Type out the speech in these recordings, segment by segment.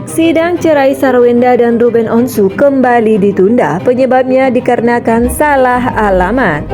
Sidang cerai Sarwenda dan Ruben Onsu kembali ditunda. Penyebabnya dikarenakan salah alamat.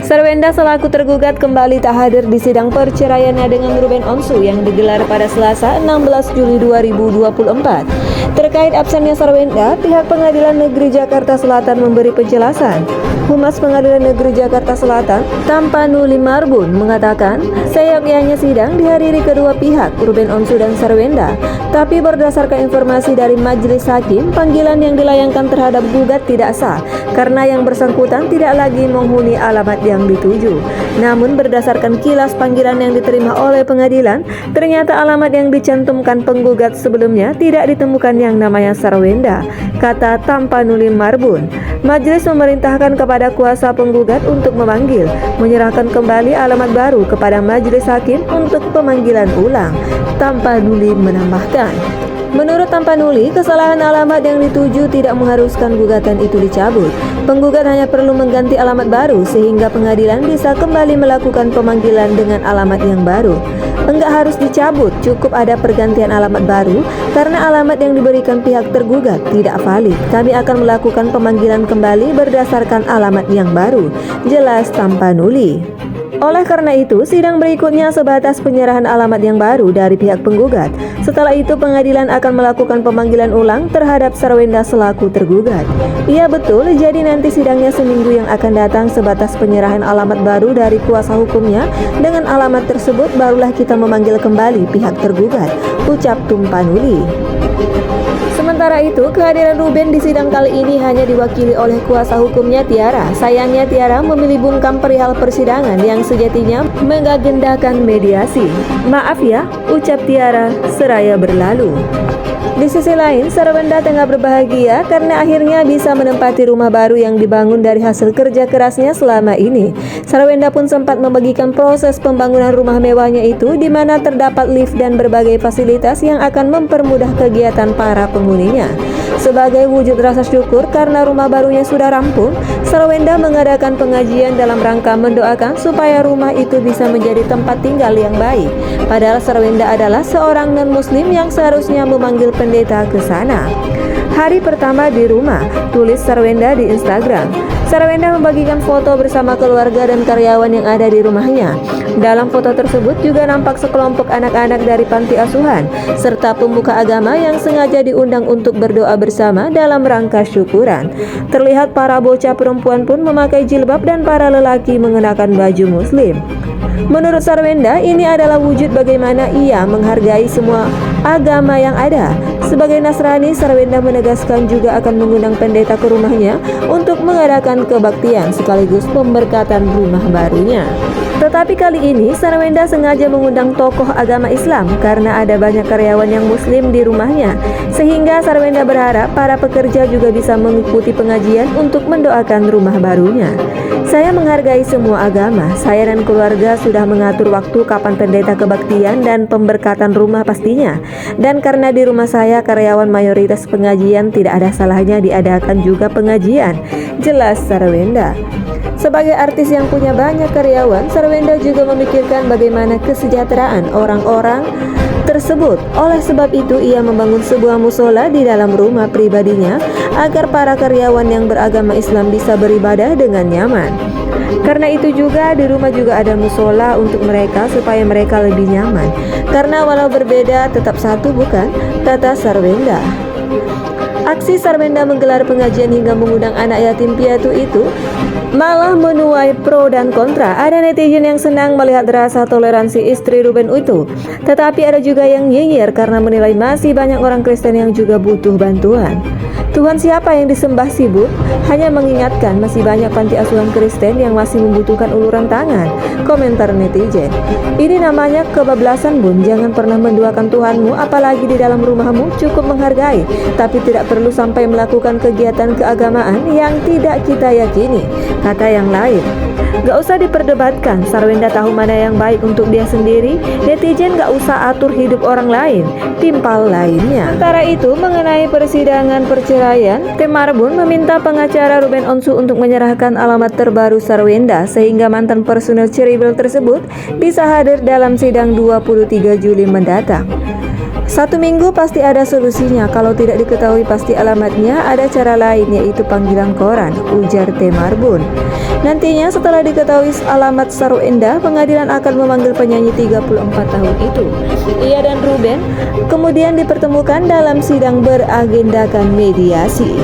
Sarwenda selaku tergugat kembali tak hadir di sidang perceraiannya dengan Ruben Onsu yang digelar pada Selasa 16 Juli 2024. Terkait absennya Sarwenda, pihak Pengadilan Negeri Jakarta Selatan memberi penjelasan. Humas Pengadilan Negeri Jakarta Selatan, Tampanuli Marbun, mengatakan seyogyanya sidang dihadiri kedua pihak, Ruben Onsu dan Sarwenda. Tapi berdasarkan informasi dari majelis hakim, panggilan yang dilayangkan terhadap gugat tidak sah karena yang bersangkutan tidak lagi menghuni alamat yang dituju. Namun berdasarkan kilas panggilan yang diterima oleh pengadilan, ternyata alamat yang dicantumkan penggugat sebelumnya tidak ditemukan yang namanya Sarwenda, kata Tampanuli Marbun. Majelis memerintahkan kepada kuasa penggugat untuk memanggil, menyerahkan kembali alamat baru kepada majelis hakim untuk pemanggilan ulang. Tampanuli menambahkan, menurut Tampanuli, kesalahan alamat yang dituju tidak mengharuskan gugatan itu dicabut. Penggugat hanya perlu mengganti alamat baru sehingga pengadilan bisa kembali melakukan pemanggilan dengan alamat yang baru. Enggak harus dicabut, cukup ada pergantian alamat baru karena alamat yang diberikan pihak tergugat tidak valid. Kami akan melakukan pemanggilan kembali berdasarkan alamat yang baru, jelas Tampanuli. Oleh karena itu, sidang berikutnya sebatas penyerahan alamat yang baru dari pihak penggugat. Setelah itu, pengadilan akan melakukan pemanggilan ulang terhadap Sarwenda selaku tergugat. Iya betul, jadi nanti sidangnya seminggu yang akan datang sebatas penyerahan alamat baru dari kuasa hukumnya. Dengan alamat tersebut, barulah kita memanggil kembali pihak tergugat, ucap Tampanuli. Sementara itu, kehadiran Ruben di sidang kali ini hanya diwakili oleh kuasa hukumnya Tiara. Sayangnya Tiara memilih bungkam perihal persidangan yang sejatinya mengagendakan mediasi. Maaf ya, ucap Tiara seraya berlalu. Di sisi lain, Sarwenda tengah berbahagia karena akhirnya bisa menempati rumah baru yang dibangun dari hasil kerja kerasnya selama ini. Sarwenda pun sempat membagikan proses pembangunan rumah mewahnya itu, di mana terdapat lift dan berbagai fasilitas yang akan mempermudah kegiatan para penghuninya. Sebagai wujud rasa syukur karena rumah barunya sudah rampung, Sarwenda mengadakan pengajian dalam rangka mendoakan supaya rumah itu bisa menjadi tempat tinggal yang baik. Padahal Sarwenda adalah seorang non-muslim yang seharusnya memanggil pendeta ke sana. Hari pertama di rumah, tulis Sarwenda di Instagram. Sarwenda membagikan foto bersama keluarga dan karyawan yang ada di rumahnya. Dalam foto tersebut juga nampak sekelompok anak-anak dari panti asuhan, serta pemuka agama yang sengaja diundang untuk berdoa bersama dalam rangka syukuran. Terlihat para bocah perempuan pun memakai jilbab dan para lelaki mengenakan baju muslim. Menurut Sarwenda, ini adalah wujud bagaimana ia menghargai semua agama yang ada. Sebagai Nasrani, Sarwenda menegaskan juga akan mengundang pendeta ke rumahnya untuk mengadakan kebaktian sekaligus pemberkatan rumah barunya. Tetapi kali ini Sarwenda sengaja mengundang tokoh agama Islam karena ada banyak karyawan yang muslim di rumahnya, sehingga Sarwenda berharap para pekerja juga bisa mengikuti pengajian untuk mendoakan rumah barunya. Saya menghargai semua agama. Saya dan keluarga sudah mengatur waktu kapan pendeta kebaktian dan pemberkatan rumah pastinya. Dan karena di rumah saya karyawan mayoritas pengajian, tidak ada salahnya diadakan juga pengajian, jelas Sarwenda. Sebagai artis yang punya banyak karyawan, Sarwenda juga memikirkan bagaimana kesejahteraan orang-orang tersebut. Oleh sebab itu, ia membangun sebuah musola di dalam rumah pribadinya agar para karyawan yang beragama Islam bisa beribadah dengan nyaman. Karena itu juga di rumah juga ada musola untuk mereka supaya mereka lebih nyaman. Karena walau berbeda tetap satu, bukan? Kata Sarwenda. Aksi Sarwenda menggelar pengajian hingga mengundang anak yatim piatu itu malah menuai pro dan kontra. Ada netizen yang senang melihat rasa toleransi istri Ruben itu, tetapi ada juga yang nyinyir karena menilai masih banyak orang Kristen yang juga butuh bantuan. Tuhan siapa yang disembah sih, Bu? Hanya mengingatkan masih banyak panti asuhan Kristen yang masih membutuhkan uluran tangan, komentar netizen. Ini namanya kebablasan, Bun. Jangan pernah menduakan Tuhanmu, apalagi di dalam rumahmu. Cukup menghargai, tapi tidak perlu sampai melakukan kegiatan keagamaan yang tidak kita yakini, kata yang lain. Gak usah diperdebatkan, Sarwenda tahu mana yang baik untuk dia sendiri. Netizen gak usah atur hidup orang lain, timpal lainnya. Sementara itu, mengenai persidangan perceraian, Tim Marbun meminta pengacara Ruben Onsu untuk menyerahkan alamat terbaru Sarwenda sehingga mantan personel Ceribel tersebut bisa hadir dalam sidang 23 Juli mendatang. 1 minggu pasti ada solusinya, kalau tidak diketahui pasti alamatnya, ada cara lain yaitu panggilan koran, ujar T. Marbun. Nantinya setelah diketahui alamat Sarwenda, pengadilan akan memanggil penyanyi 34 tahun itu. Ia dan Ruben kemudian dipertemukan dalam sidang beragendakan mediasi.